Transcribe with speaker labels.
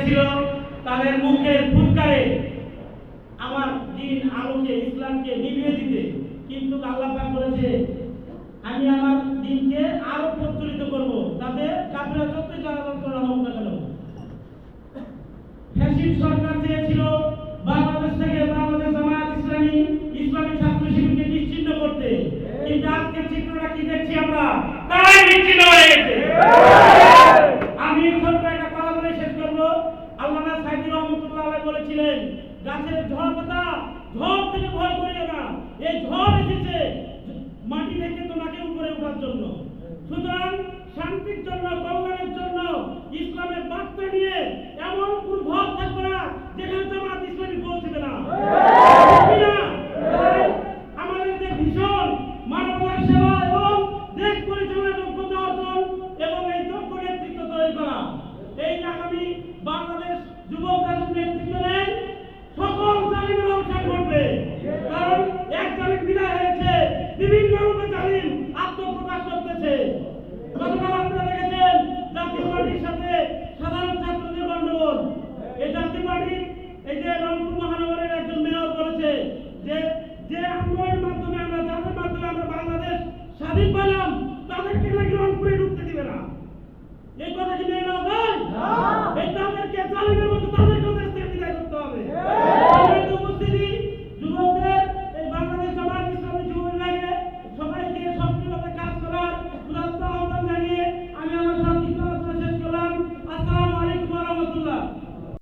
Speaker 1: এসেছিল তাদের মুখের ফুৎকারে আমার দিন আলোকে ইসলামকে নিভিয়ে দিতে, কিন্তু আল্লাহ পাক বলেছে আমি আমার দিনকে আরো প্রজ্বলিত করব, তাতে কাফেররা যতই জ্বালাতন করা হোক না কেন। ফ্যাসিস্ট সরকার চেয়েছিল বাংলাদেশ থেকে বাংলাদেশ জামায়াত ইসলামী ইসলামী ছাত্র শিবিরকে নিশ্চিহ্ন করতে, কিন্তু আজকের চিত্রটা কি দেখছি আমরা, তারাই নিশ্চিহ্ন হয়ে গেছে। আমি ছোট্ট একটা কথা বলে শেষ করবো। আল্লামা সাইদি রহমতুল্লাহ আলাইহি বলেছিলেন গাছের ঝড় পাতা ঝড় থেকে ভয় করিও না, এই ঝড় এসেছে মাটি থেকে তোমাকে উপরে ওঠার জন্য। সুতরাং শান্তির জন্য, কল্যাণের জন্য, ইসলামের বার্তা নিয়ে এমন কোন ঘর থাকবে না যেখানে জামাত ইসলামী পৌঁছবে না। আমাদের যে ভীষণ মানবতার সেবা এবং দেশ পরিচালনার যোগ্যতা অর্জন এবং এই যোগ্য নেতৃত্ব তৈরি করা, এই আগামী বাংলাদেশ যুবক রাজনীতির নেতৃত্ব নেন সকল জালিমের অবসান ঘটবে। কারণ এক জালিম বিদায় হয়েছে, বিভিন্ন রূপে জালিম আত্মপ্রকাশ করতেছে। গতকাল আপনারা দেখেছেন জাতীয় পার্টির সাথে সাধারণ ছাত্রদের গণ্ডগোল। এই জাতীয় পার্টি এই যে রংপুর মহানগরের একজন মেয়র বলেছে যে আন্দোলনের মাধ্যমে আমরা যাদের মাধ্যমে আমরা বাংলাদেশ স্বাধীন পেলাম তাদেরকে নাকি রংপুরে ঢুকতে দিবে না। এই কথা কি মেনে নেওয়া যায়? এই তাদেরকে জালিমের